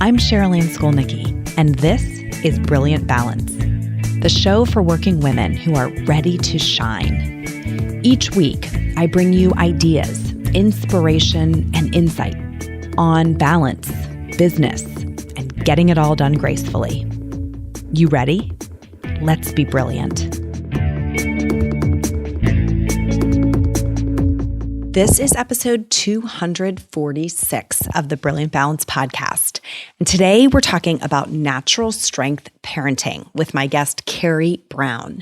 I'm Sherilyn Skolnicki, and this is Brilliant Balance, the show for working women who are ready to shine. Each week, I bring you ideas, inspiration, and insight on balance, business, and getting it all done gracefully. You ready? Let's be brilliant. This is episode 246 of the Brilliant Balance podcast. And today we're talking about natural strength parenting with my guest, Kerry Brown.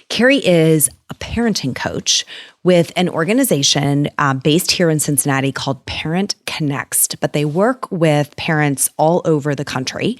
Kerry is a parenting coach with an organization based here in Cincinnati called Parent Connext, but they work with parents all over the country.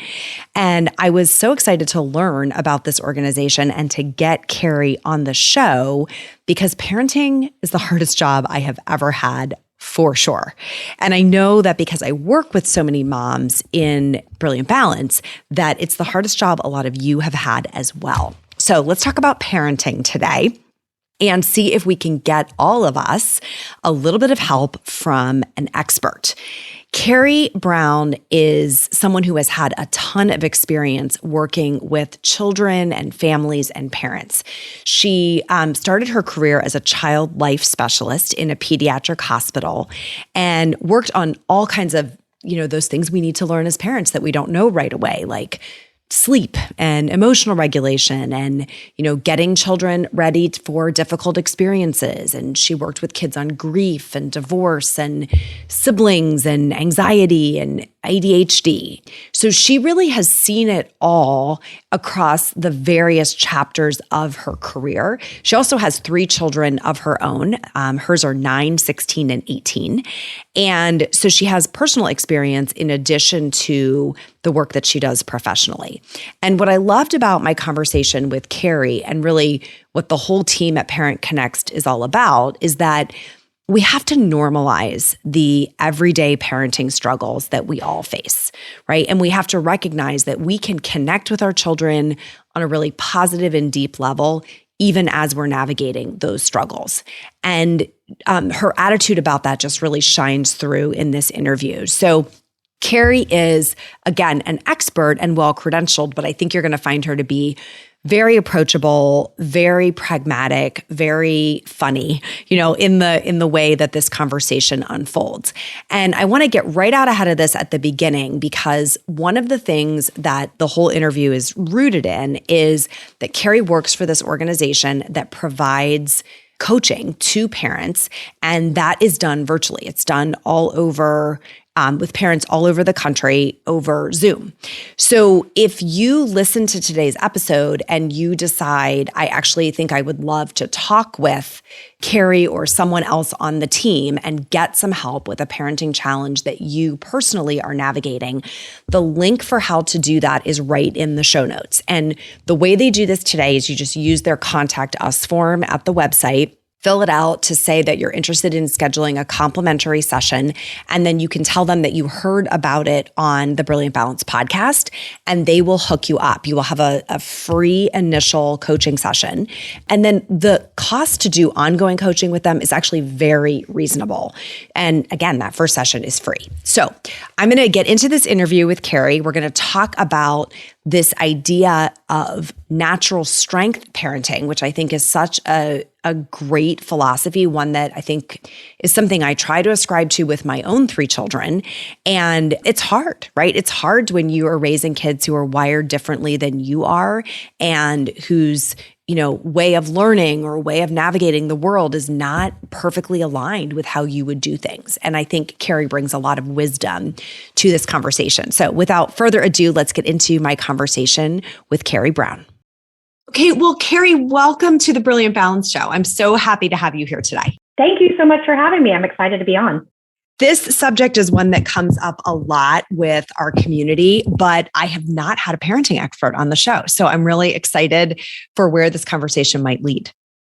And I was so excited to learn about this organization and to get Kerry on the show because parenting is the hardest job I have ever had, for sure. And I know that because I work with so many moms in Brilliant Balance, that it's the hardest job a lot of you have had as well. So let's talk about parenting today and see if we can get all of us a little bit of help from an expert. Kerry Brown is someone who has had a ton of experience working with children and families and parents. She started her career as a child life specialist in a pediatric hospital and worked on all kinds of, those things we need to learn as parents that we don't know right away, like sleep and emotional regulation and, getting children ready for difficult experiences. And she worked with kids on grief and divorce and siblings and anxiety and ADHD. So she really has seen it all across the various chapters of her career. She also has 3 children of her own. Hers are 9, 16, and 18. And so she has personal experience in addition to the work that she does professionally. And what I loved about my conversation with Kerry and really what the whole team at Parent Connext is all about is that we have to normalize the everyday parenting struggles that we all face, right? And we have to recognize that we can connect with our children on a really positive and deep level, even as we're navigating those struggles. And her attitude about that just really shines through in this interview. So Kerry is, again, an expert and well-credentialed, but I think you're going to find her to be very approachable, very pragmatic, very funny, in the way that this conversation unfolds. And I want to get right out ahead of this at the beginning because one of the things that the whole interview is rooted in is that Kerry works for this organization that provides coaching to parents, and that is done virtually. It's done all over with parents all over the country over Zoom. So if you listen to today's episode and you decide, I actually think I would love to talk with Kerry or someone else on the team and get some help with a parenting challenge that you personally are navigating, the link for how to do that is right in the show notes. And the way they do this today is you just use their Contact Us form at the website. Fill it out to say that you're interested in scheduling a complimentary session. And then you can tell them that you heard about it on the Brilliant Balance podcast, and they will hook you up. You will have a free initial coaching session. And then the cost to do ongoing coaching with them is actually very reasonable. And again, that first session is free. So I'm going to get into this interview with Kerry. We're going to talk about this idea of natural strength parenting, which I think is such a great philosophy, one that I think is something I try to ascribe to with my own 3 children. And it's hard, right? It's hard when you are raising kids who are wired differently than you are and whose way of learning or way of navigating the world is not perfectly aligned with how you would do things. And I think Kerry brings a lot of wisdom to this conversation. So without further ado, let's get into my conversation with Kerry Brown. Okay, well, Kerry, welcome to the Brilliant Balance Show. I'm so happy to have you here today. Thank you so much for having me. I'm excited to be on. This subject is one that comes up a lot with our community, but I have not had a parenting expert on the show. So I'm really excited for where this conversation might lead.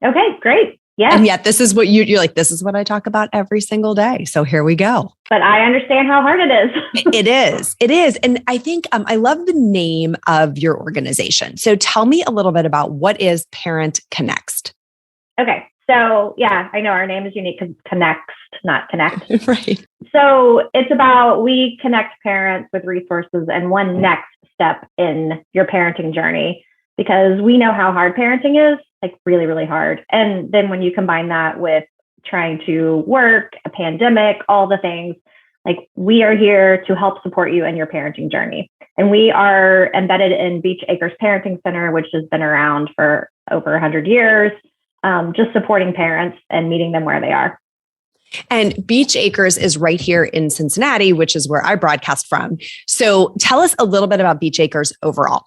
Okay, great. Yeah. And yet this is what you're like, this is what I talk about every single day. So here we go. But I understand how hard it is. It is. It is. And I think I love the name of your organization. So tell me a little bit about what is Parent Connext. Okay. So yeah, I know our name is unique because Connext, not connect. Right. So it's about we connect parents with resources and one next step in your parenting journey, because we know how hard parenting is, like really, really hard. And then when you combine that with trying to work, a pandemic, all the things, like we are here to help support you in your parenting journey. And we are embedded in Beach Acres Parenting Center, which has been around for over 100 years, just supporting parents and meeting them where they are. And Beach Acres is right here in Cincinnati, which is where I broadcast from. So tell us a little bit about Beach Acres overall.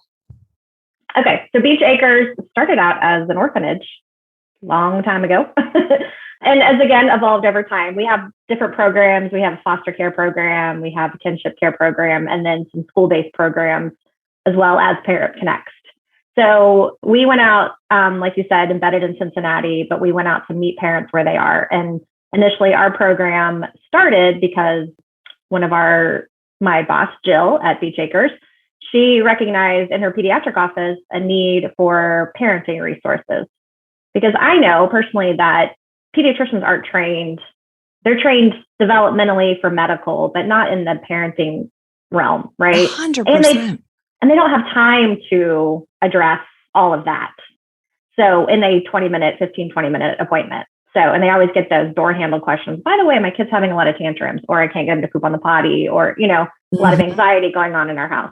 Okay, so Beach Acres started out as an orphanage long time ago. And as again, evolved over time. We have different programs. We have a foster care program, we have a kinship care program, and then some school-based programs, as well as Parent Connext. So we went out, like you said, embedded in Cincinnati, but we went out to meet parents where they are. And initially our program started because my boss, Jill at Beach Acres, she recognized in her pediatric office a need for parenting resources. Because I know personally that pediatricians aren't trained. They're trained developmentally for medical, but not in the parenting realm, right? 100%. And they don't have time to address all of that. So in a 20 minute appointment. So, and they always get those door handle questions. By the way, my kid's having a lot of tantrums, or I can't get him to poop on the potty, or, a lot of anxiety going on in our house.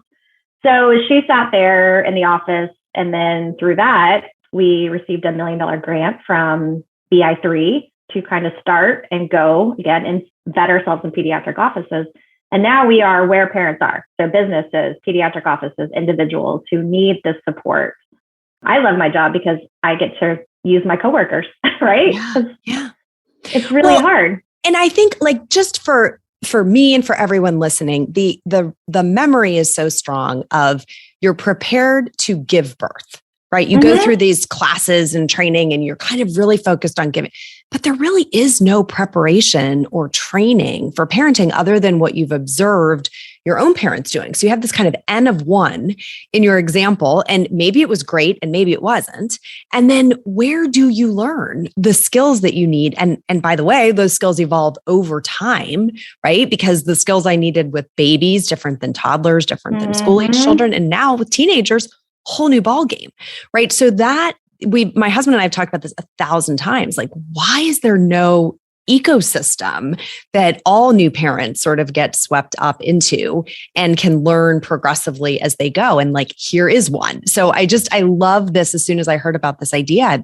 So she sat there in the office, and then through that, we received $1 million grant from BI3 to kind of start and go again and vet ourselves in pediatric offices. And now we are where parents are. So businesses, pediatric offices, individuals who need this support. I love my job because I get to use my coworkers, right? Yeah. It's really hard. And I think like just for me and for everyone listening, the memory is so strong of you're prepared to give birth, right? You go through these classes and training and you're kind of really focused on giving, but there really is no preparation or training for parenting other than what you've observed your own parents doing. So you have this kind of N of one in your example, and maybe it was great and maybe it wasn't. And then where do you learn the skills that you need? And by the way, those skills evolve over time, right? Because the skills I needed with babies, different than toddlers, different than school-age children. And now with teenagers, whole new ball game, right? So that my husband and I have talked about this 1,000 times. Like, why is there no ecosystem that all new parents sort of get swept up into and can learn progressively as they go? And like, here is one. So I love this. As soon as I heard about this idea,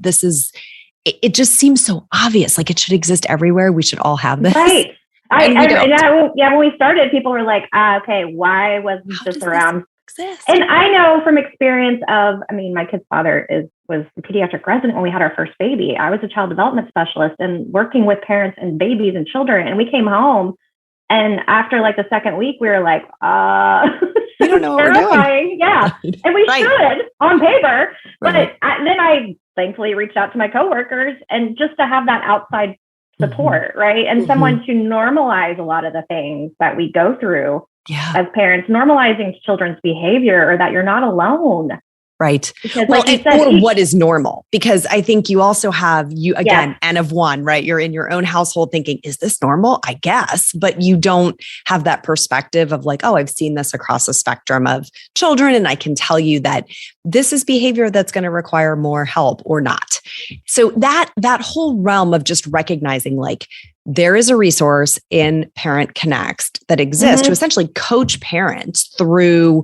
it just seems so obvious. Like it should exist everywhere. We should all have this. Right. When we started, people were like, okay, why wasn't this around? And I know from experience my kid's father was a pediatric resident when we had our first baby. I was a child development specialist and working with parents and babies and children. And we came home, and after like the second week, we were like, we don't know what terrifying. We're doing. Yeah. And we should on paper. Right. But then I thankfully reached out to my coworkers, and just to have that outside support, right? And someone to normalize a lot of the things that we go through. Yeah. As parents, normalizing children's behavior, or that you're not alone. Right. Because, well, or what is normal? Because I think you also have N of one, right? You're in your own household thinking, is this normal? I guess, but you don't have that perspective of like, oh, I've seen this across a spectrum of children. And I can tell you that this is behavior that's going to require more help or not. So that whole realm of just recognizing like, there is a resource in Parent Connext that exists to essentially coach parents through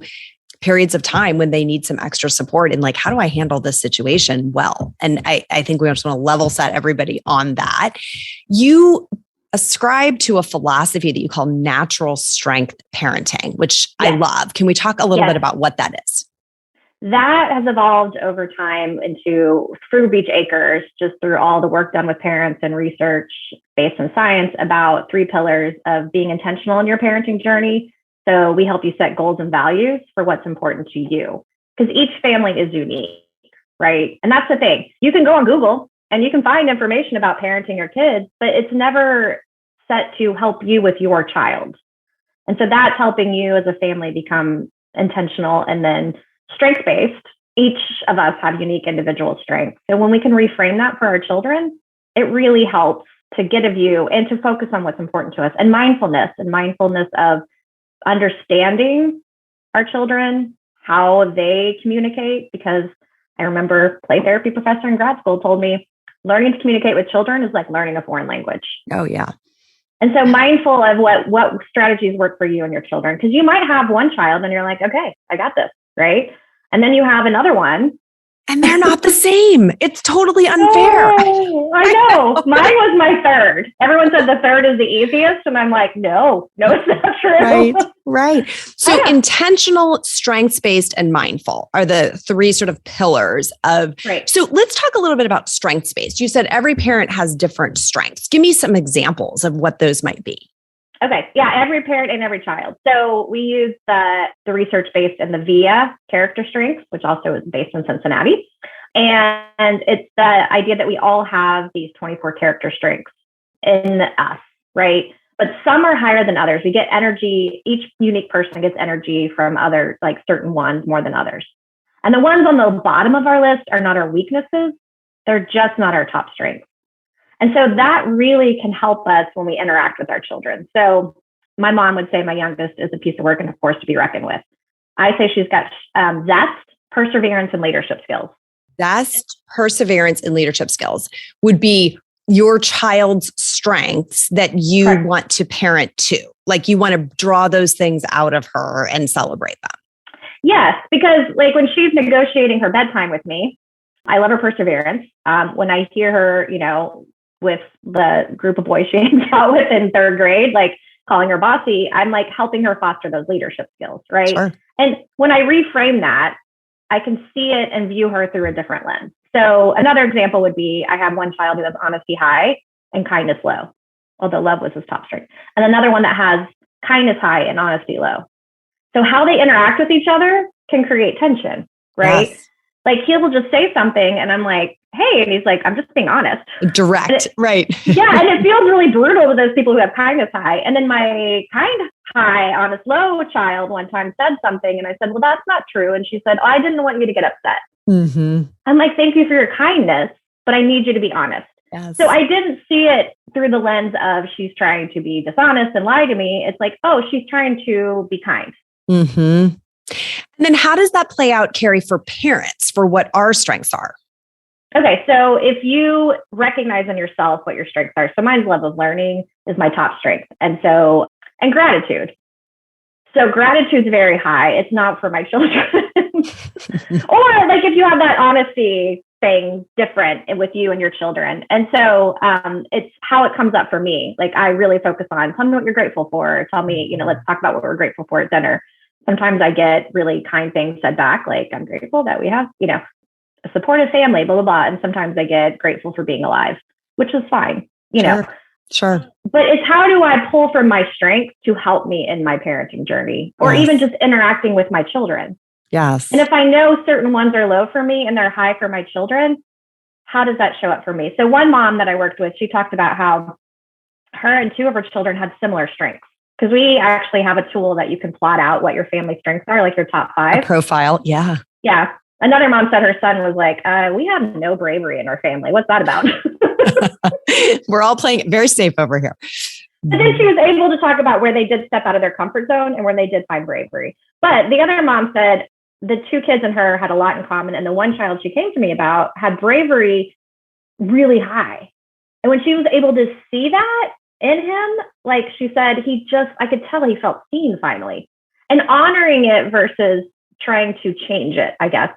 periods of time when they need some extra support and like, how do I handle this situation well? And I think we just want to level set everybody on that. You ascribe to a philosophy that you call natural strength parenting, which I love. Can we talk a little bit about what that is? That has evolved over time through Beach Acres, just through all the work done with parents and research based on science about 3 pillars of being intentional in your parenting journey. So we help you set goals and values for what's important to you, because each family is unique, right? And that's the thing. You can go on Google and you can find information about parenting your kids, but it's never set to help you with your child. And so that's helping you as a family become intentional and then strength-based. Each of us have unique individual strengths. So when we can reframe that for our children, it really helps to get a view and to focus on what's important to us, and mindfulness of understanding our children, how they communicate. Because I remember play therapy professor in grad school told me learning to communicate with children is like learning a foreign language. Oh, yeah. And so mindful of what strategies work for you and your children, because you might have one child and you're like, okay, I got this, right? And then you have another one. And they're not the same. It's totally unfair. Oh, I know. Mine was my third. Everyone said the third is the easiest. And I'm like, no, it's not true. Right. So intentional, strengths-based, and mindful are the three sort of pillars of. Right. So let's talk a little bit about strengths-based. You said every parent has different strengths. Give me some examples of what those might be. Okay. Yeah. Every parent and every child. So we use the research based in the VIA character strengths, which also is based in Cincinnati. And it's the idea that we all have these 24 character strengths in us, right? But some are higher than others. We get energy. Each unique person gets energy from other, like certain ones more than others. And the ones on the bottom of our list are not our weaknesses. They're just not our top strengths. And so that really can help us when we interact with our children. So my mom would say my youngest is a piece of work and a force to be reckoned with. I say she's got zest, perseverance, and leadership skills. Zest, perseverance, and leadership skills would be your child's strengths that you Correct. Want to parent to. Like you want to draw those things out of her and celebrate them. Yes, because like when she's negotiating her bedtime with me, I love her perseverance. When I hear her, with the group of boys she hangs out with in third grade, like calling her bossy, I'm like helping her foster those leadership skills, right? Sure. And when I reframe that, I can see it and view her through a different lens. So another example would be, I have one child who has honesty high and kindness low, although love was his top strength. And another one that has kindness high and honesty low. So how they interact with each other can create tension, right? Yes. Like he will just say something and I'm like, hey, and he's like, I'm just being honest. Direct, right. Yeah, and it feels really brutal to those people who have kindness high. And then my kind high, honest low child one time said something and I said, well, that's not true. And she said, oh, I didn't want you to get upset. Mm-hmm. I'm like, thank you for your kindness, but I need you to be honest. Yes. So I didn't see it through the lens of she's trying to be dishonest and lie to me. It's like, oh, she's trying to be kind. Mm-hmm. And then how does that play out, Kerry, for parents, for what our strengths are? Okay, so if you recognize in yourself what your strengths are, so mine's love of learning is my top strength. And gratitude. So gratitude's very high. It's not for my children. Or like if you have that honesty thing different with you and your children. And so it's how it comes up for me. Like I really focus on, tell me what you're grateful for. Tell me, let's talk about what we're grateful for at dinner. Sometimes I get really kind things said back, like I'm grateful that we have, a supportive family, blah, blah, blah. And sometimes I get grateful for being alive, which is fine, Sure. But it's how do I pull from my strengths to help me in my parenting journey or even just interacting with my children? Yes. And if I know certain ones are low for me and they're high for my children, how does that show up for me? So one mom that I worked with, she talked about how her and two of her children had similar strengths. Because we actually have a tool that you can plot out what your family strengths are, like your top 5. A profile. Yeah. Yeah. Another mom said her son was like, we have no bravery in our family. What's that about? We're all playing it very safe over here. But then she was able to talk about where they did step out of their comfort zone and where they did find bravery. But the other mom said the two kids and her had a lot in common. And the one child she came to me about had bravery really high. And when she was able to see that in him, like she said, I could tell he felt seen finally, and honoring it versus trying to change it, I guess,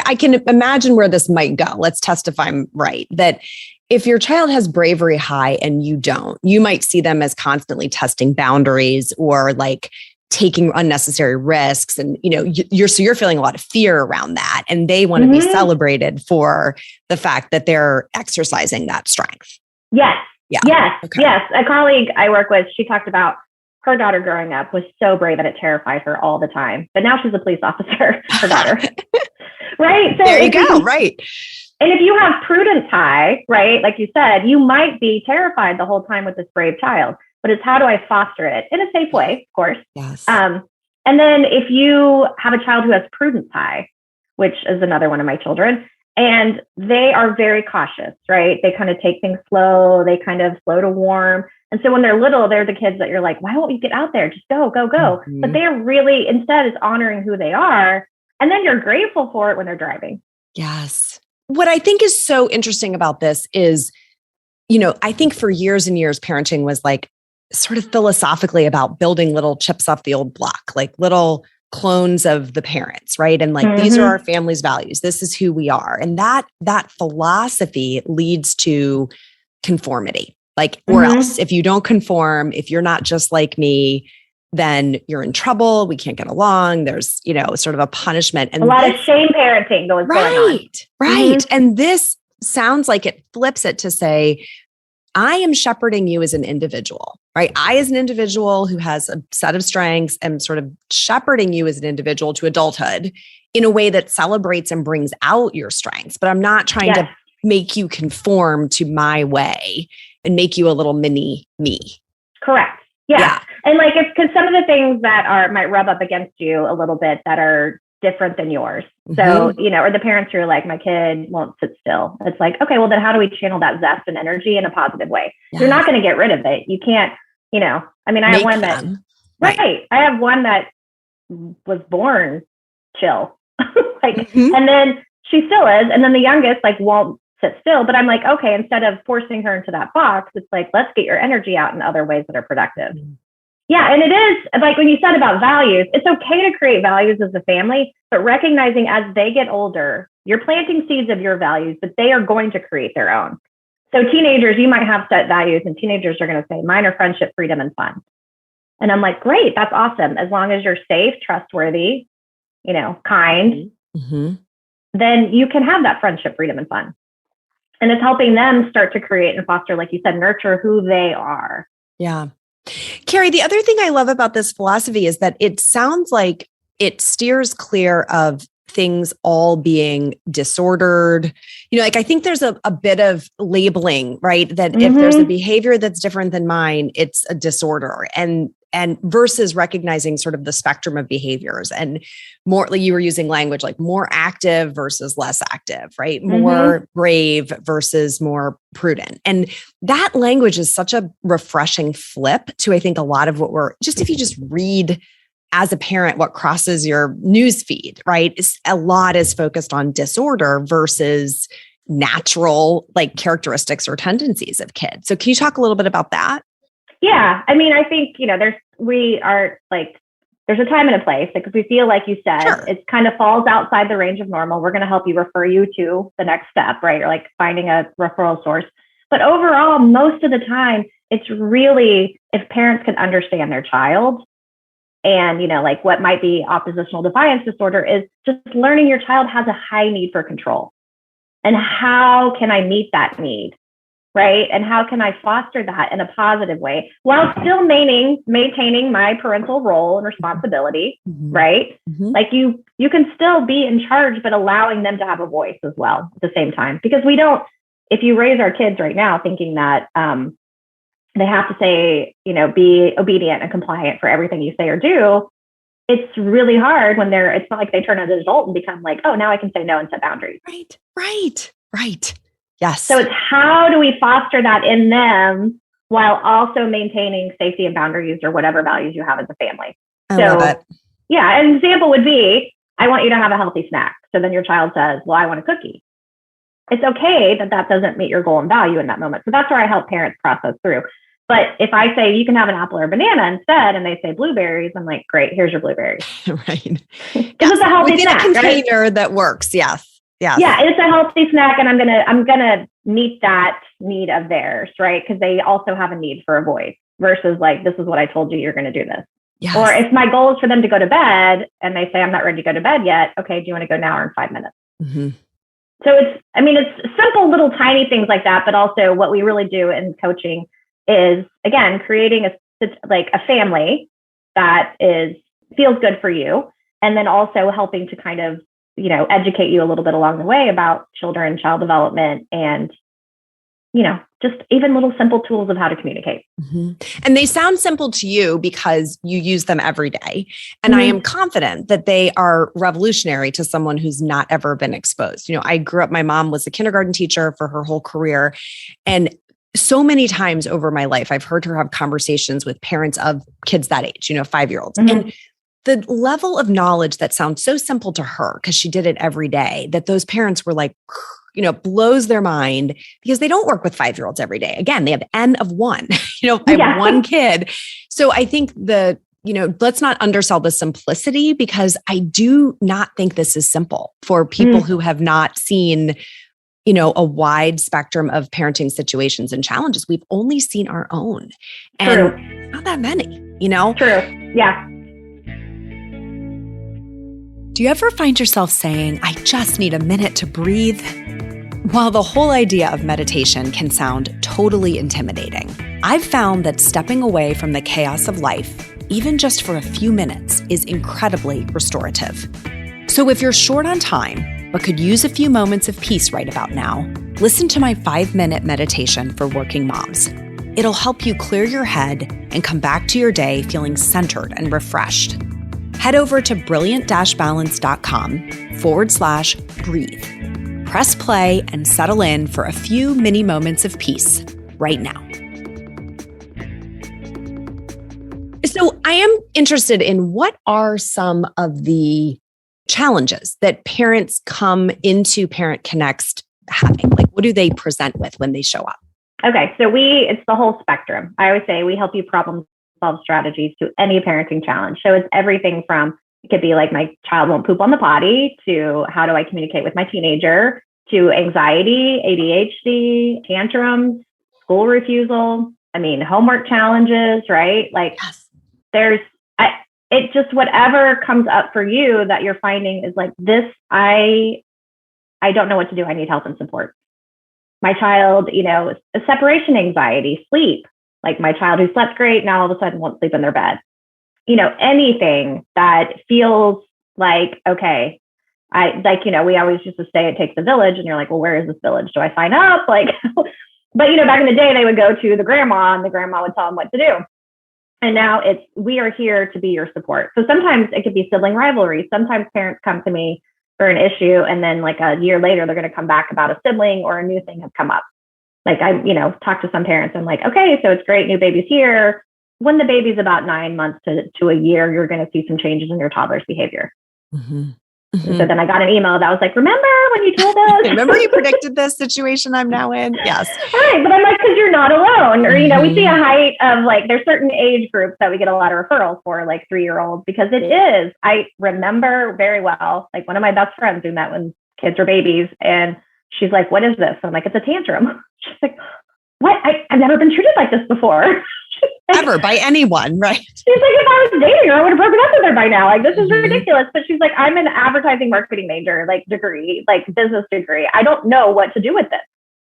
I can imagine where this might go. Let's test if I'm right. That if your child has bravery high and you don't, you might see them as constantly testing boundaries or like taking unnecessary risks. And, you're feeling a lot of fear around that. And they want to be celebrated for the fact that they're exercising that strength. Yes. Yeah. Yes. Okay. Yes. A colleague I work with, she talked about her daughter growing up was so brave that it terrified her all the time. But now she's a police officer, her daughter. Right. So there you go. Right. And if you have prudence high, right, like you said, you might be terrified the whole time with this brave child. But it's how do I foster it in a safe way, of course. Yes. And then if you have a child who has prudence high, which is another one of my children, And they are very cautious, right? They kind of take things slow. They kind of slow to warm. And so when they're little, they're the kids that you're like, why won't you get out there? Just go, go, go. Mm-hmm. But they're really, instead, is honoring who they are. And then you're grateful for it when they're driving. Yes. What I think is so interesting about this is, I think for years and years, parenting was like sort of philosophically about building little chips off the old block, like little clones of the parents, right? And like, these are our family's values. This is who we are. And that philosophy leads to conformity. Like, or else if you don't conform, if you're not just like me, then you're in trouble. We can't get along. There's, sort of a punishment. And a lot of shame parenting going on. Right. And this sounds like it flips it to say, I am shepherding you as an individual, right? I, as an individual who has a set of strengths, am sort of shepherding you as an individual to adulthood in a way that celebrates and brings out your strengths. But I'm not trying to make you conform to my way and make you a little mini me. Correct. Yeah. And like, it's because some of the things that might rub up against you a little bit that are different than yours. So, or the parents who are like, my kid won't sit still. It's like, okay, well then how do we channel that zest and energy in a positive way? Yes. You're not going to get rid of it. You can't, I have one that, right. I have one that was born chill, and then she still is. And then the youngest won't sit still, but I'm like, okay, instead of forcing her into that box, it's like, let's get your energy out in other ways that are productive. Yeah. And it is like when you said about values, it's okay to create values as a family, but recognizing as they get older, you're planting seeds of your values, but they are going to create their own. So teenagers, you might have set values and teenagers are going to say, mine are friendship, freedom, and fun. And I'm like, great, that's awesome. As long as you're safe, trustworthy, kind, then you can have that friendship, freedom, and fun. And it's helping them start to create and foster, like you said, nurture who they are. Yeah. Kerry, the other thing I love about this philosophy is that it sounds like it steers clear of things all being disordered. I think there's a bit of labeling, right? That if there's a behavior that's different than mine, it's a disorder. And versus recognizing sort of the spectrum of behaviors and more, like you were using language like more active versus less active, right? More brave versus more prudent. And that language is such a refreshing flip to, I think, a lot of what if you just read as a parent, what crosses your news feed, right? A lot is focused on disorder versus natural characteristics or tendencies of kids. So can you talk a little bit about that? Yeah. I mean, I think, there's a time and a place. Like if we feel like you said, it kind of falls outside the range of normal, we're going to help you refer you to the next step, right? Or like finding a referral source. But overall, most of the time, it's really if parents can understand their child and, what might be oppositional defiance disorder is just learning your child has a high need for control. And how can I meet that need? Right? And how can I foster that in a positive way while still maintaining my parental role and responsibility, right? Like you can still be in charge, but allowing them to have a voice as well at the same time. Because if you raise our kids right now thinking that they have to say, be obedient and compliant for everything you say or do, it's really hard when it's not like they turn an adult and become like, oh, now I can say no and set boundaries. Right. Yes. So it's how do we foster that in them while also maintaining safety and boundaries or whatever values you have as a family. I love it. Yeah. An example would be, I want you to have a healthy snack. So then your child says, well, I want a cookie. It's okay that doesn't meet your goal and value in that moment. So that's where I help parents process through. But if I say you can have an apple or a banana instead, and they say blueberries, I'm like, great, here's your blueberries. Right. Because it's a healthy snack, a container that works. Yes. Yeah, it's a healthy snack, and I'm gonna meet that need of theirs, right? Because they also have a need for a voice versus like, this is what I told you, you're gonna do this. Yes. Or if my goal is for them to go to bed and they say I'm not ready to go to bed yet, okay, do you want to go now or in 5 minutes? So it's simple little tiny things like that, but also what we really do in coaching is again creating a family that feels good for you, and then also helping to kind of educate you a little bit along the way about children, child development, and just even little simple tools of how to communicate. Mm-hmm. And they sound simple to you because you use them every day. And I am confident that they are revolutionary to someone who's not ever been exposed. I grew up, my mom was a kindergarten teacher for her whole career. And so many times over my life, I've heard her have conversations with parents of kids that age, 5-year-olds. And the level of knowledge that sounds so simple to her because she did it every day, that those parents were like, blows their mind because they don't work with 5-year-olds every day. Again, they have N of one, I have one kid. So I think let's not undersell the simplicity, because I do not think this is simple for people who have not seen, a wide spectrum of parenting situations and challenges. We've only seen our own. And not that many, True. Yeah. Do you ever find yourself saying, I just need a minute to breathe? While the whole idea of meditation can sound totally intimidating, I've found that stepping away from the chaos of life, even just for a few minutes, is incredibly restorative. So if you're short on time, but could use a few moments of peace right about now, listen to my 5-minute meditation for working moms. It'll help you clear your head and come back to your day feeling centered and refreshed. Head over to brilliant-balance.com/breathe. Press play and settle in for a few mini moments of peace right now. So I am interested in what are some of the challenges that parents come into Parent Connext having? Like, what do they present with when they show up? Okay. So it's the whole spectrum. I always say we help you problem solve strategies to any parenting challenge. So it's everything from, it could be like my child won't poop on the potty, to how do I communicate with my teenager, to anxiety, ADHD, tantrums, school refusal, homework challenges, right? Like it just, whatever comes up for you that you're finding is like this, I don't know what to do. I need help and support. My child, separation anxiety, sleep, like my child who slept great, now all of a sudden won't sleep in their bed. Anything that feels like, okay, we always used to say it takes a village, and you're like, well, where is this village? Do I sign up? But back in the day, they would go to the grandma and the grandma would tell them what to do. And now we are here to be your support. So sometimes it could be sibling rivalry. Sometimes parents come to me for an issue, and then like a year later, they're going to come back about a sibling or a new thing has come up. Like I, talk to some parents. I'm like, okay, so it's great. New baby's here. When the baby's about 9 months to a year, you're going to see some changes in your toddler's behavior. Mm-hmm. Mm-hmm. So then I got an email that was like, remember when you told us? Remember you predicted this situation I'm now in? Yes. Right. But I'm like, because you're not alone. Or, we see a height of like, there's certain age groups that we get a lot of referrals for, like 3-year-olds, because it is. I remember very well, like one of my best friends who met when kids were babies. And she's like, what is this? I'm like, it's a tantrum. She's like, what? I've never been treated like this before. Ever, by anyone, right? She's like, if I was dating her, I would have broken up with her by now. Like, this is ridiculous. But she's like, I'm an advertising marketing major, like degree, like business degree. I don't know what to do with this.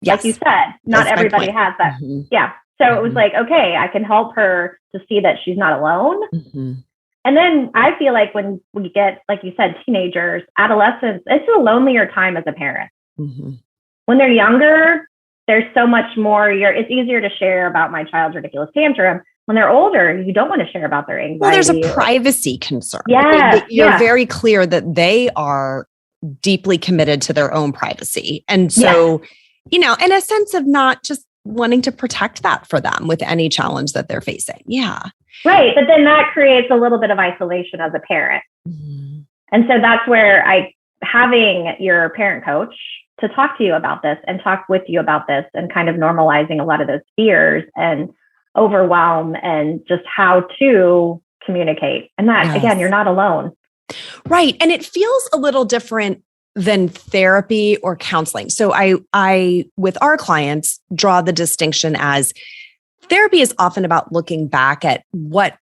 Yes. Like you said, not everybody has that. Mm-hmm. Yeah. So it was like, okay, I can help her to see that she's not alone. Mm-hmm. And then I feel like when we get, like you said, teenagers, adolescents, it's a lonelier time as a parent. Mm-hmm. When they're younger, there's so much more. It's easier to share about my child's ridiculous tantrum. When they're older, you don't want to share about their anxiety. Well, there's a privacy concern. Yeah. You're very clear that they are deeply committed to their own privacy. And so, in a sense of not just wanting to protect that for them with any challenge that they're facing. Yeah. Right. But then that creates a little bit of isolation as a parent. Mm-hmm. And so that's where having your parent coach to talk to you about this and talk with you about this and kind of normalizing a lot of those fears and overwhelm and just how to communicate. And that, again, you're not alone. Right. And it feels a little different than therapy or counseling. So I, with our clients, draw the distinction as therapy is often about looking back at what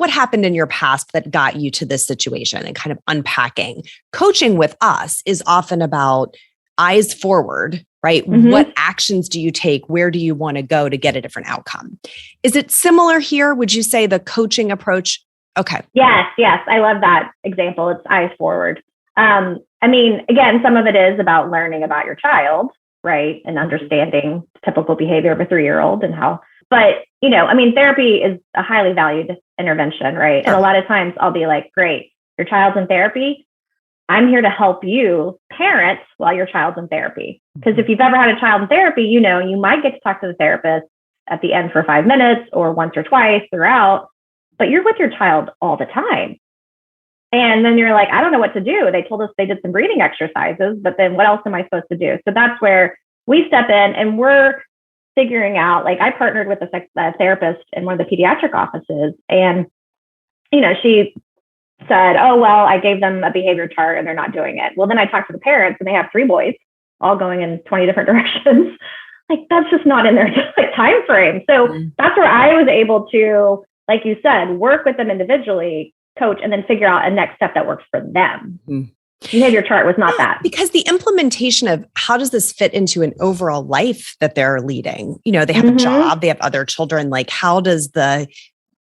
happened in your past that got you to this situation and kind of unpacking. Coaching with us is often about eyes forward, right? Mm-hmm. What actions do you take? Where do you want to go to get a different outcome? Is it similar here? Would you say the coaching approach? Okay. Yes. I love that example. It's eyes forward. Again, some of it is about learning about your child, right? And understanding typical behavior of a 3-year-old and how, but, therapy is a highly valued intervention, right? And a lot of times I'll be like, great, your child's in therapy. I'm here to help you parent while your child's in therapy. Because if you've ever had a child in therapy, you might get to talk to the therapist at the end for 5 minutes or once or twice throughout, but you're with your child all the time. And then you're like, I don't know what to do. They told us they did some breathing exercises, but then what else am I supposed to do? So that's where we step in and we're figuring out, like I partnered with a therapist in one of the pediatric offices. And, she said, oh, well, I gave them a behavior chart and they're not doing it. Well, then I talked to the parents and they have 3 boys all going in 20 different directions. Like that's just not in their time frame. So that's where I was able to, like you said, work with them individually, coach, and then figure out a next step that works for them. Behavior chart was not that. Because the implementation of how does this fit into an overall life that they're leading? They have a job, they have other children. Like how does the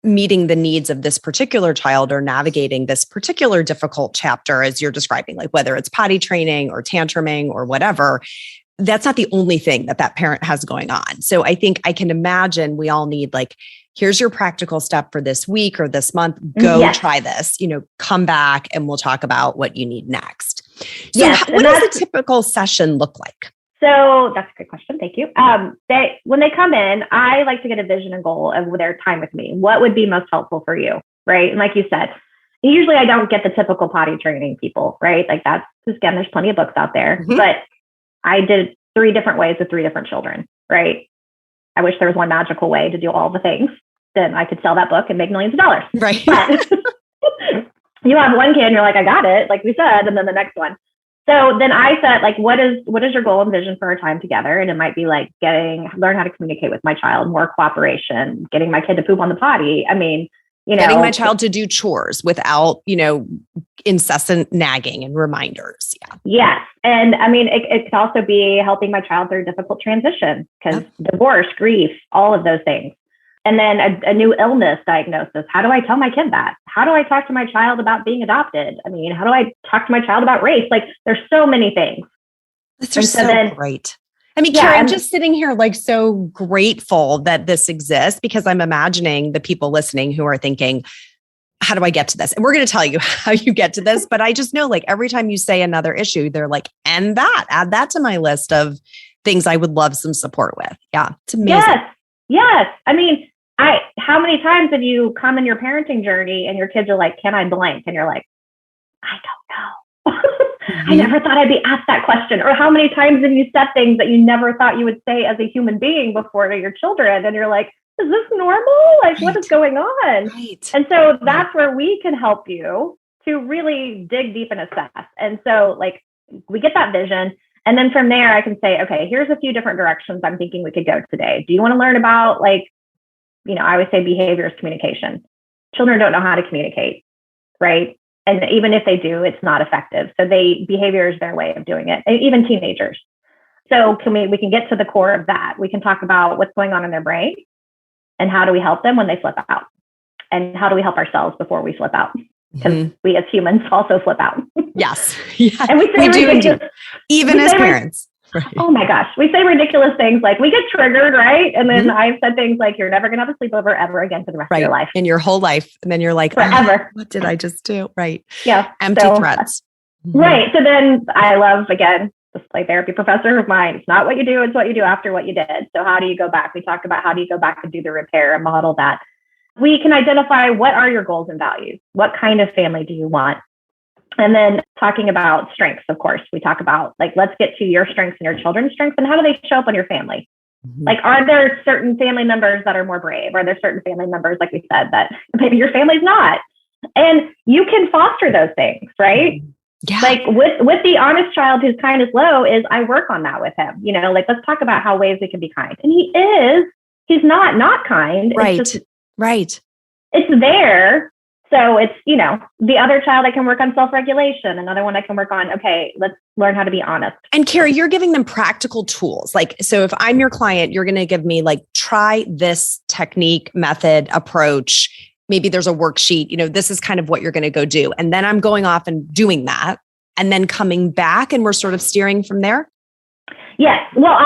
meeting the needs of this particular child or navigating this particular difficult chapter, as you're describing, like whether it's potty training or tantruming or whatever, that's not the only thing that parent has going on. So I think I can imagine we all need like, here's your practical step for this week or this month. Go try this, come back and we'll talk about what you need next. So what does a typical session look like? So that's a good question. Thank you. When they come in, I like to get a vision and goal of their time with me. What would be most helpful for you? Right. And like you said, usually I don't get the typical potty training people, right? Like that's, again, there's plenty of books out there, but I did 3 different ways with 3 different children, right? I wish there was one magical way to do all the things. Then I could sell that book and make millions of dollars. Right. But you have one kid and you're like, I got it, like we said, and then the next one. So then I said, like, what is your goal and vision for our time together? And it might be like learn how to communicate with my child, more cooperation, getting my kid to poop on the potty. I mean, getting my child to do chores without, incessant nagging and reminders. Yeah. Yes. And I mean, it could also be helping my child through a difficult transition because divorce, grief, all of those things. And then a new illness diagnosis. How do I tell my kid that? How do I talk to my child about being adopted? I mean, how do I talk to my child about race? Like there's so many things. That's so great. I mean, Kerry, I'm just sitting here like so grateful that this exists because I'm imagining the people listening who are thinking, how do I get to this? And we're going to tell you how you get to this. But I just know like every time you say another issue, they're like, add that to my list of things I would love some support with. Yeah. It's amazing. Yes. I mean, how many times have you come in your parenting journey and your kids are like, can I blank? And you're like, I don't know. I never thought I'd be asked that question. Or how many times have you said things that you never thought you would say as a human being before to your children? And you're like, is this normal? Like, what is going on? Right. And so that's where we can help you to really dig deep and assess. And so like, we get that vision. And then from there, I can say, okay, here's a few different directions I'm thinking we could go today. Do you want to learn about like, I always say behavior is communication. Children don't know how to communicate, right? And even if they do, it's not effective. So behavior is their way of doing it, even teenagers. So we can get to the core of that. We can talk about what's going on in their brain and how do we help them when they flip out? And how do we help ourselves before we flip out? Because we as humans also flip out. Yes. Yeah. And we do. Even as parents. Right. Oh my gosh. We say ridiculous things like we get triggered, right? And then I've said things like, you're never going to have a sleepover ever again for the rest of your life. In your whole life. And then you're like, forever. What did I just do? Right. Yeah. Empty threats. Right. So then I love, again, this play therapy professor of mine. It's not what you do. It's what you do after what you did. So how do you go back? We talked about how do you go back and do the repair and model that. We can identify what are your goals and values? What kind of family do you want? And then talking about strengths, of course, we talk about like, let's get to your strengths and your children's strengths and how do they show up on your family? Like, are there certain family members that are more brave? Are there certain family members, like we said, that maybe your family's not? And you can foster those things, right? Yeah. Like with the honest child who's kind of slow is I work on that with him, like, let's talk about how ways we can be kind. And he's not kind. Right. It's just, right. It's there. So it's, the other child I can work on self-regulation, another one I can work on, okay, let's learn how to be honest. And Kerry, you're giving them practical tools. Like, so if I'm your client, you're going to give me like, try this technique, method, approach. Maybe there's a worksheet, this is kind of what you're going to go do. And then I'm going off and doing that and then coming back and we're sort of steering from there. Yes. Well,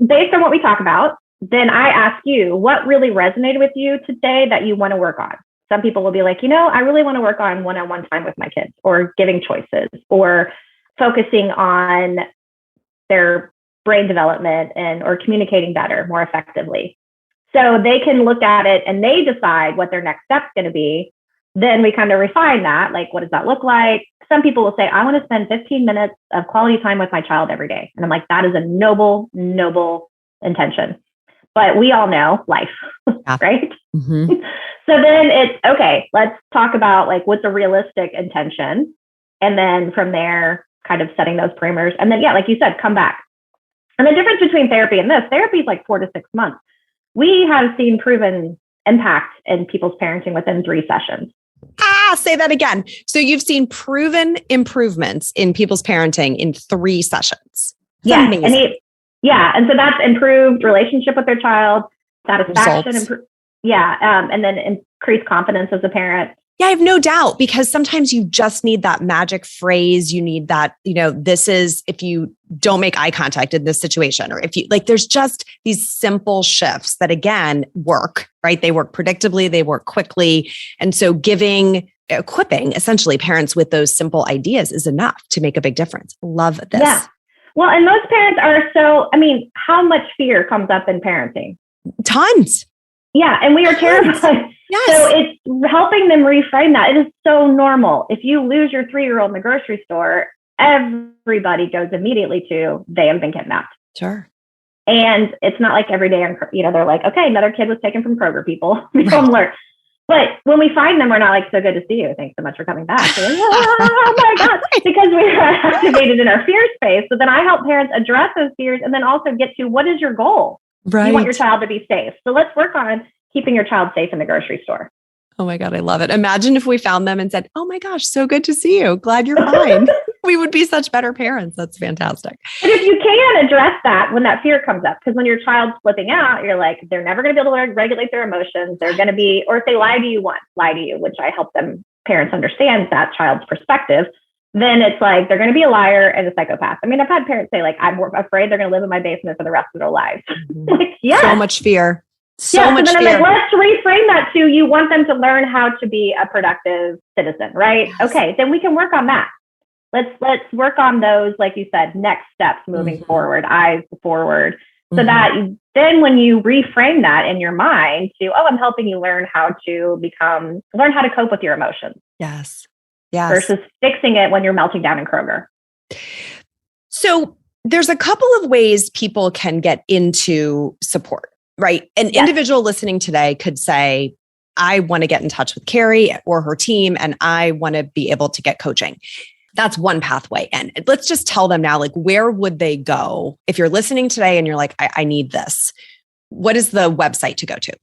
based on what we talk about, then I ask you, what really resonated with you today that you want to work on? Some people will be like, I really want to work on one-on-one time with my kids, or giving choices, or focusing on their brain development or communicating better, more effectively. So they can look at it and they decide what their next step's going to be. Then we kind of refine that. Like, what does that look like? Some people will say, I want to spend 15 minutes of quality time with my child every day. And I'm like, that is a noble, noble intention. But we all know life, right? Mm-hmm. So then it's, okay, let's talk about like, what's a realistic intention? And then from there, kind of setting those parameters. And then, like you said, come back. And the difference between therapy and this, therapy is like 4 to 6 months. We have seen proven impact in people's parenting within 3 sessions. Say that again. So you've seen proven improvements in people's parenting in 3 sessions. Yeah. And so that's improved relationship with their child, satisfaction, and then increased confidence as a parent. Yeah, I have no doubt, because sometimes you just need that magic phrase. You need that, this is if you don't make eye contact in this situation, or if you there's just these simple shifts that again work, right? They work predictably, they work quickly. And so equipping essentially parents with those simple ideas is enough to make a big difference. Love this. Yeah. Well, and most parents are how much fear comes up in parenting? Tons. Yeah. And we are terrified. Yes. So it's helping them reframe that. It is so normal. If you lose your 3-year-old in the grocery store, everybody goes immediately to, they have been kidnapped. Sure. And it's not like every day, they're like, okay, another kid was taken from Kroger, people. Right. But when we find them, we're not like, so good to see you. Thanks so much for coming back. Like, oh my God, because we are activated in our fear space. So then I help parents address those fears and then also get to, what is your goal? Right. You want your child to be safe. So let's work on keeping your child safe in the grocery store. Oh my God, I love it. Imagine if we found them and said, oh my gosh, so good to see you. Glad you're fine. We would be such better parents. That's fantastic. And if you can address that when that fear comes up, because when your child's flipping out, you're like, they're never going to be able to regulate their emotions. They're going to be, or if they lie to you, which I help parents understand that child's perspective, then it's like, they're going to be a liar and a psychopath. I mean, I've had parents say like, I'm afraid they're going to live in my basement for the rest of their lives. Mm-hmm. So much fear. So much fear. I'm like, let's reframe that to, you want them to learn how to be a productive citizen, right? Yes. Okay, then we can work on that. Let's work on those, like you said, next steps moving forward, eyes forward. So that then when you reframe that in your mind to, I'm helping you learn how to cope with your emotions. Yes. Versus fixing it when you're melting down in Kroger. So there's a couple of ways people can get into support. Right. An individual listening today could say, I want to get in touch with Kerry or her team, and I want to be able to get coaching. That's one pathway. And let's just tell them now, like, where would they go? If you're listening today and you're like, I need this, what is the website to go to?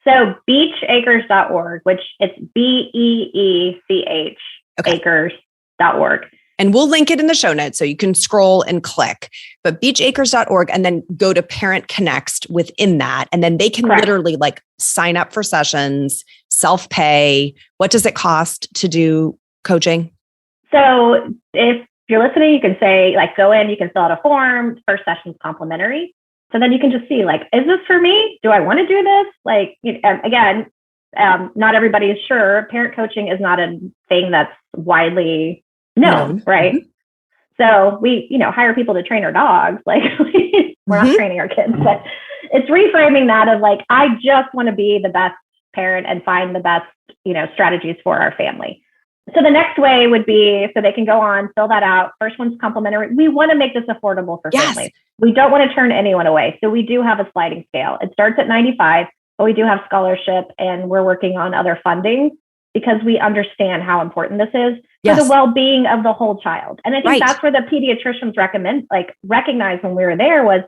So beechacres.org, which it's BEECH acres.org. And we'll link it in the show notes so you can scroll and click, but beechacres.org, and then go to Parent Connext within that. And then they can literally sign up for sessions, self-pay. What does it cost to do coaching? So if you're listening, you can say go in, you can fill out a form. First session's complimentary. So then you can just see is this for me? Do I want to do this? Again, not everybody is sure. Parent coaching is not a thing that's widely known, right? Mm-hmm. So we, hire people to train our dogs. We're not training our kids, but it's reframing that of I just want to be the best parent and find the best, strategies for our family. So the next way would be, so they can go on, fill that out. First one's complimentary. We want to make this affordable for families. We don't want to turn anyone away. So we do have a sliding scale. It starts at $95, but we do have scholarship, and we're working on other funding because we understand how important this is for the well-being of the whole child. And I think that's where the pediatricians recognize when we were there was,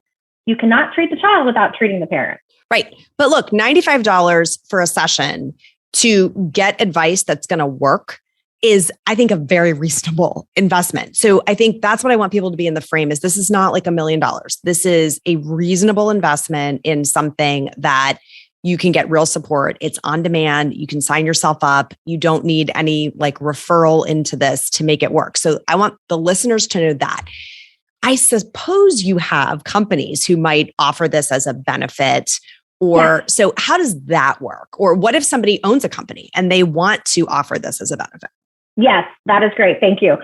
you cannot treat the child without treating the parent. Right. But look, $95 for a session to get advice that's going to work is, I think, a very reasonable investment. So I think that's what I want people to be in the frame is, this is not $1 million. This is a reasonable investment in something that you can get real support. It's on demand. You can sign yourself up. You don't need any referral into this to make it work. So I want the listeners to know that. I suppose you have companies who might offer this as a benefit. Or so how does that work? Or what if somebody owns a company and they want to offer this as a benefit? Yes, that is great. Thank you.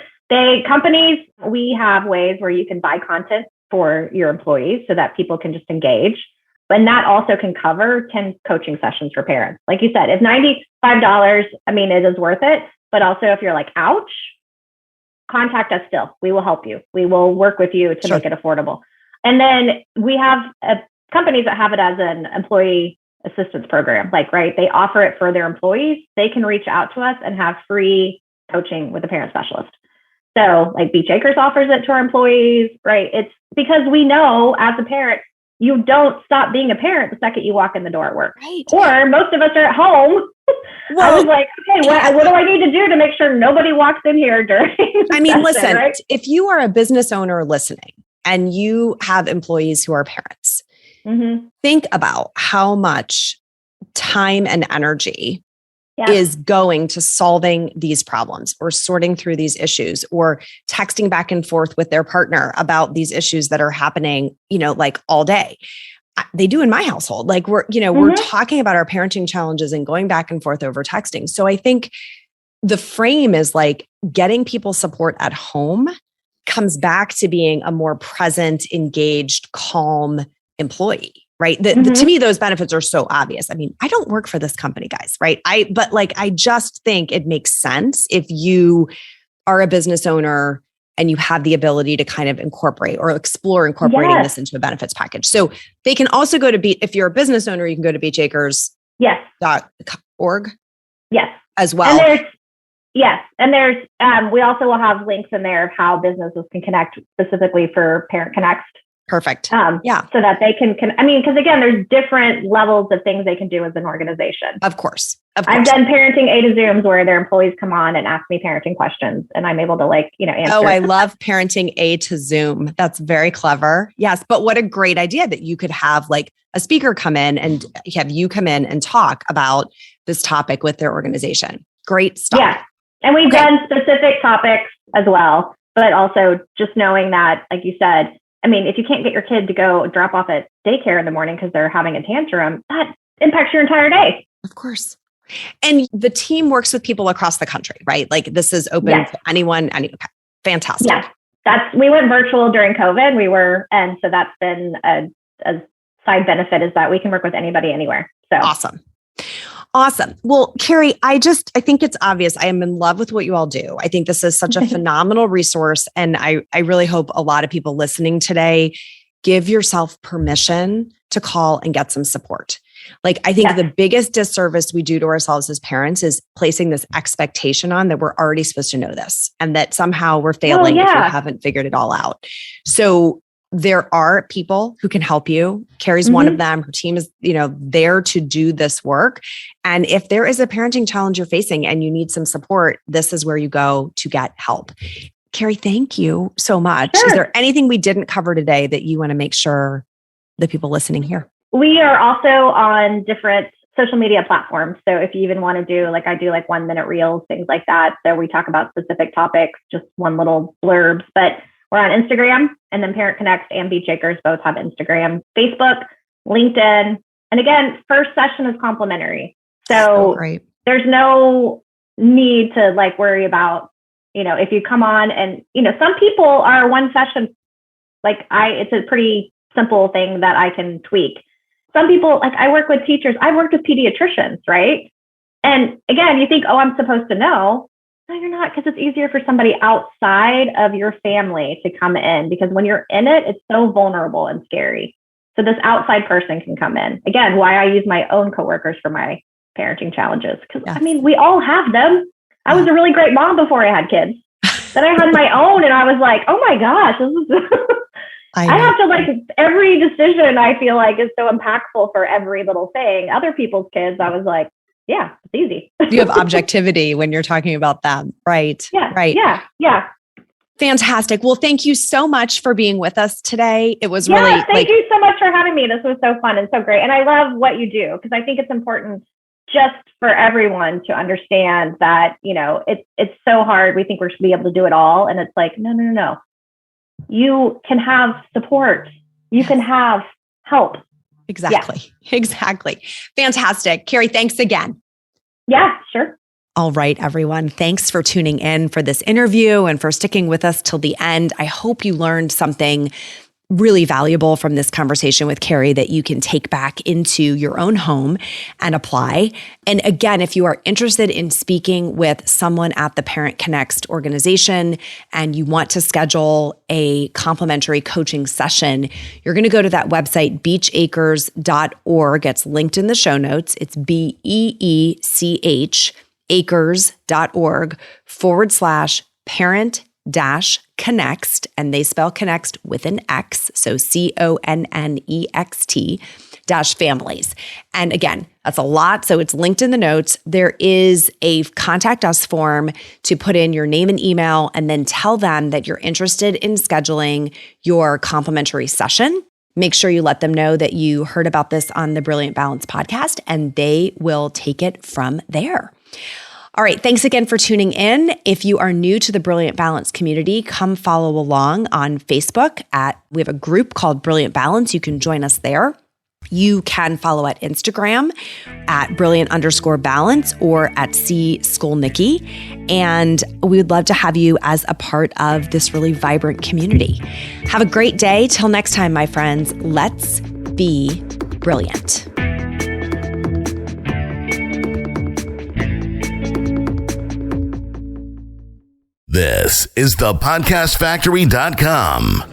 Companies, we have ways where you can buy content for your employees so that people can just engage. And that also can cover 10 coaching sessions for parents. Like you said, if $95, it is worth it. But also if you're like, ouch, contact us still. We will help you. We will work with you to make it affordable. And then we have companies that have it as an employee assistance program. They offer it for their employees. They can reach out to us and have free coaching with a parent specialist. So like Beach Acres offers it to our employees, right? It's because we know as a parent, you don't stop being a parent the second you walk in the door at work. Right. Or most of us are at home. Well, I was like, okay, what do I need to do to make sure nobody walks in here during session, listen, right? If you are a business owner listening and you have employees who are parents, think about how much time and energy is going to solving these problems or sorting through these issues or texting back and forth with their partner about these issues that are happening, all day. They do in my household. We're talking about our parenting challenges and going back and forth over texting. So I think the frame is getting people support at home comes back to being a more present, engaged, calm employee. Right. To me, those benefits are so obvious. I don't work for this company, guys. Right. I just think it makes sense if you are a business owner and you have the ability to kind of incorporate or explore incorporating this into a benefits package. So they can also go to if you're a business owner, you can go to beachacres.org. Yes. As well. And there's we also will have links in there of how businesses can connect specifically for Parent Connext. Perfect. So that they can because again, there's different levels of things they can do as an organization. Of course. I've done parenting A to Zooms where their employees come on and ask me parenting questions and I'm able to answer. Oh, I love parenting A to Zoom. That's very clever. Yes. But what a great idea that you could have a speaker come in and have you come in and talk about this topic with their organization. Great stuff. Yeah. And we've done specific topics as well, but also just knowing that, like you said, if you can't get your kid to go drop off at daycare in the morning because they're having a tantrum, that impacts your entire day. Of course. And the team works with people across the country, right? This is open to anyone. Okay. Fantastic. Yeah. We went virtual during COVID. And so that's been a side benefit is that we can work with anybody anywhere. So Awesome. Well, Kerry, I think it's obvious. I am in love with what you all do. I think this is such a phenomenal resource. And I really hope a lot of people listening today give yourself permission to call and get some support. I think the biggest disservice we do to ourselves as parents is placing this expectation on that we're already supposed to know this and that somehow we're failing if we haven't figured it all out. So there are people who can help you. Kerry's one of them. Her team is, there to do this work. And if there is a parenting challenge you're facing and you need some support, this is where you go to get help. Kerry, thank you so much. Sure. Is there anything we didn't cover today that you want to make sure the people listening hear? We are also on different social media platforms. So if you even want to do, I do 1-minute reels, things like that. So we talk about specific topics, just one little blurbs, but we're on Instagram, and then Parent Connext and Beach Acres both have Instagram, Facebook, LinkedIn. And again, first session is complimentary. So there's no need to worry about, if you come on and, some people are one session, it's a pretty simple thing that I can tweak. Some people, I work with teachers, I've worked with pediatricians, right? And again, you think, oh, I'm supposed to know. No, you're not, because it's easier for somebody outside of your family to come in, because when you're in it, it's so vulnerable and scary. So this outside person can come in. Again, why I use my own coworkers for my parenting challenges. Because we all have them. I was a really great mom before I had kids. Then I had my own and I was like, oh my gosh, this is I have to every decision I feel is so impactful for every little thing. Other people's kids, I was like, yeah, it's easy. You have objectivity when you're talking about them. Right. Yeah. Right. Yeah. Fantastic. Well, thank you so much for being with us today. It was really thank you so much for having me. This was so fun and so great. And I love what you do, because I think it's important just for everyone to understand that, it's so hard. We think we should be able to do it all. And it's no. you can have support. You can have help. Exactly. Yeah. Exactly. Fantastic. Kerry, thanks again. Yeah, sure. All right, everyone. Thanks for tuning in for this interview and for sticking with us till the end. I hope you learned something really valuable from this conversation with Kerry that you can take back into your own home and apply. And again, if you are interested in speaking with someone at the Parent Connext organization and you want to schedule a complimentary coaching session, you're going to go to that website, beechacres.org. It's linked in the show notes. It's BEECH acres.org/parent-connext, and they spell Connext with an X, so CONNEXT-families. And again, that's a lot, so it's linked in the notes. There is a contact us form to put in your name and email, and then tell them that you're interested in scheduling your complimentary session. Make sure you let them know that you heard about this on the Brilliant Balance podcast, and they will take it from there. All right. Thanks again for tuning in. If you are new to the Brilliant Balance community, come follow along on Facebook we have a group called Brilliant Balance. You can join us there. You can follow at Instagram at brilliant_balance or at @cschoolnikki. And we would love to have you as a part of this really vibrant community. Have a great day. Till next time, my friends, let's be brilliant. This is thepodcastfactory.com.